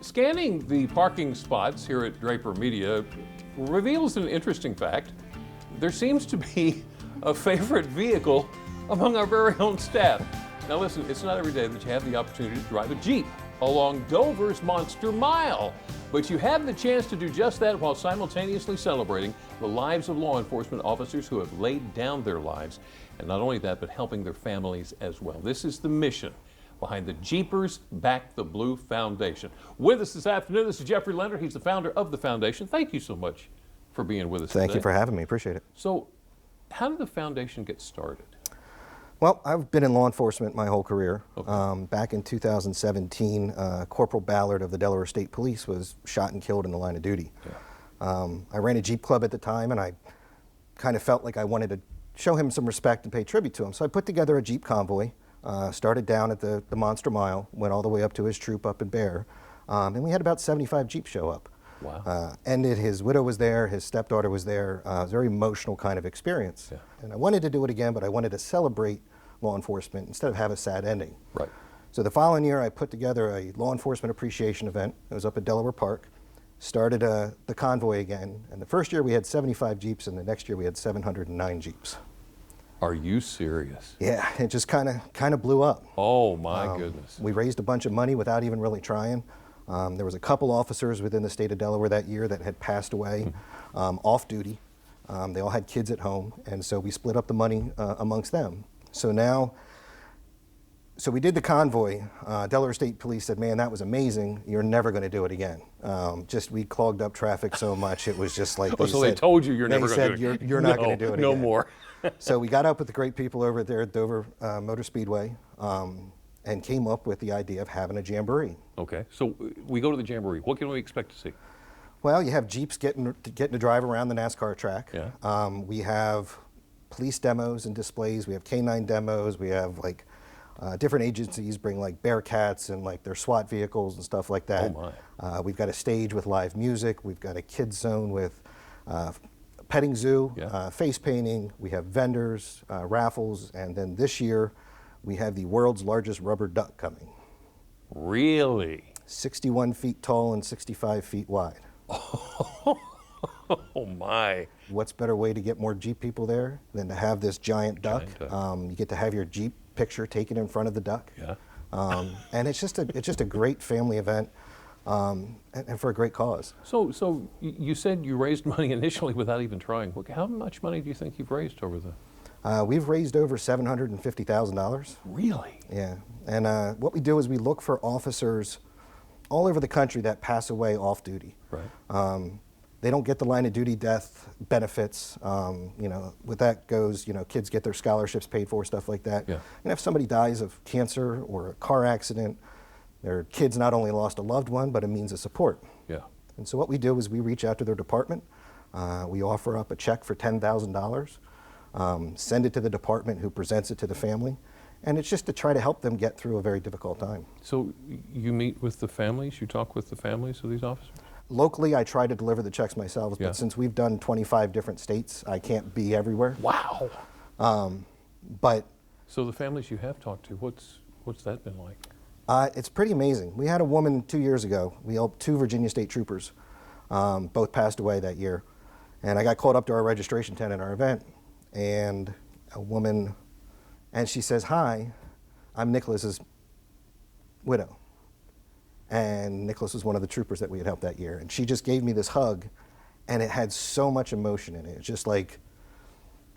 Scanning the parking spots here at Draper Media reveals an interesting fact. There seems to be a favorite vehicle among our very own staff. Now listen, it's not every day that you have the opportunity to drive a Jeep along Dover's Monster Mile, but you have the chance to do just that while simultaneously celebrating the lives of law enforcement officers who have laid down their lives, and not only that, but helping their families as well. This is the mission behind the Jeepers Back the Blue Foundation. With us this afternoon, this is Jeffrey Leonard. He's the founder of the foundation. Thank you so much for being with us today. Thank you for having me. Appreciate it. So, how did the foundation get started? Well, I've been in law enforcement my whole career. Okay. Back in 2017, Corporal Ballard of the Delaware State Police was shot and killed in the line of duty. Yeah. I ran a Jeep club at the time, and I kind of felt like I wanted to show him some respect and pay tribute to him. So I put together a Jeep convoy, started down at the Monster Mile, went all the way up to his troop up in Bear, and we had about 75 Jeeps show up. Wow. His widow was there, his stepdaughter was there. It was a very emotional kind of experience. Yeah. And I wanted to do it again, but I wanted to celebrate law enforcement instead of have a sad ending. Right. So the following year, I put together a law enforcement appreciation event. It was up at Delaware Park. Started the convoy again, and the first year we had 75 Jeeps, and the next year we had 709 Jeeps. Are you serious? Yeah, it just kind of blew up. Oh my goodness. We raised a bunch of money without even really trying. There was a couple officers within the state of Delaware that year that had passed away off duty. They all had kids at home, and so we split up the money amongst them. So we did the convoy. Delaware State Police said, "Man, that was amazing. You're never going to do it again." We clogged up traffic so much, it was just like they told you you're never going to do it. You're not going to do it again. No more. So we got up with the great people over there at Dover Motor Speedway and came up with the idea of having a jamboree. Okay, so we go to the jamboree. What can we expect to see? Well, you have Jeeps getting to drive around the NASCAR track. Yeah. We have police demos and displays. We have canine demos. We have different agencies bring Bearcats and their SWAT vehicles and stuff like that. Oh my. We've got a stage with live music. We've got a kids zone with petting zoo, Yeah. face painting. We have vendors, raffles, and then this year we have the world's largest rubber duck coming. Really? 61 feet tall and 65 feet wide. Oh my. What's better way to get more Jeep people there than to have this giant duck? You get to have your Jeep picture taken in front of the duck. Yeah. And it's just a great family event and for a great cause. So you said you raised money initially without even trying. How much money do you think you've raised over the? We've raised over $750,000. Really? Yeah. And what we do is we look for officers all over the country that pass away off duty. Right. They don't get the line of duty death benefits. With that goes, kids get their scholarships paid for, stuff like that. Yeah. And if somebody dies of cancer or a car accident, their kids not only lost a loved one, but a means of support. Yeah. And so what we do is we reach out to their department. We offer up a check for $10,000, send it to the department who presents it to the family. And it's just to try to help them get through a very difficult time. So you meet with the families, you talk with the families of these officers? Locally, I try to deliver the checks myself, Yeah. but since we've done 25 different states, I can't be everywhere. Wow. But So the families you have talked to, what's that been like? it's pretty amazing. We had a woman 2 years ago. We helped 2 Virginia State troopers. Both passed away that year. And I got called up to our registration tent at our event, and a woman, and she says, "Hi, I'm Nicholas's widow." And Nicholas was one of the troopers that we had helped that year. And she just gave me this hug, and it had so much emotion in it. It's just like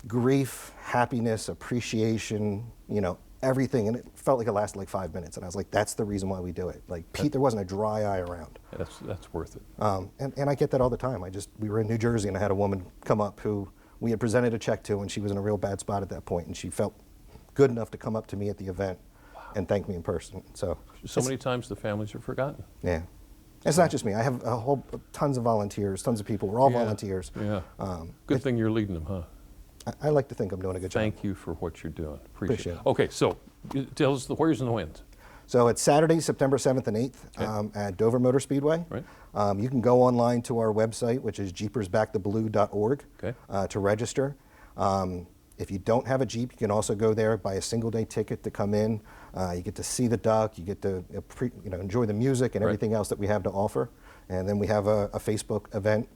grief, happiness, appreciation, everything. And it felt like it lasted 5 minutes. And I was like, that's the reason why we do it. Pete, there wasn't a dry eye around. That's worth it. And I get that all the time. We were in New Jersey, and I had a woman come up who we had presented a check to, and she was in a real bad spot at that point, and she felt good enough to come up to me at the event and thank me in person. So many times the families are forgotten. Yeah. It's not just me. I have tons of volunteers, tons of people. We're all volunteers. Yeah. Good thing you're leading them, huh? I like to think I'm doing a good job. Thank you for what you're doing. Appreciate it. it. Okay, so tell us the where's and the whens. So it's Saturday, September 7th and 8th at Dover Motor Speedway. Right. You can go online to our website, which is jeepersbacktheblue.org, to register. If you don't have a Jeep, you can also go there, buy a single-day ticket to come in. You get to see the duck. You get to enjoy the music and Right. everything else that we have to offer. And then we have a Facebook event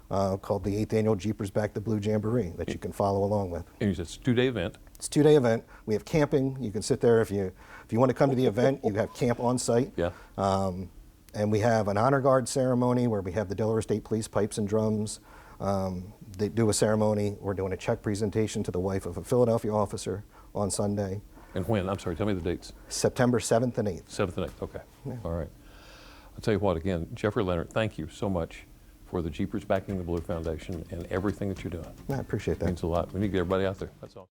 called the 8th Annual Jeepers Back the Blue Jamboree that you can follow along with. And you said it's a 2-day event. It's a 2-day event. We have camping. You can sit there if you want to come to the event. You have camp on site. Yeah. And we have an honor guard ceremony where we have the Delaware State Police pipes and drums. They do a ceremony. We're doing a check presentation to the wife of a Philadelphia officer on Sunday. And when? I'm sorry, tell me the dates. September 7th and 8th. 7th and 8th, okay. All right. I'll tell you what, again, Jeffrey Leonard, thank you so much for the Jeepers Backing the Blue Foundation and everything that you're doing. I appreciate It that. means a lot. We need to get everybody out there. That's all.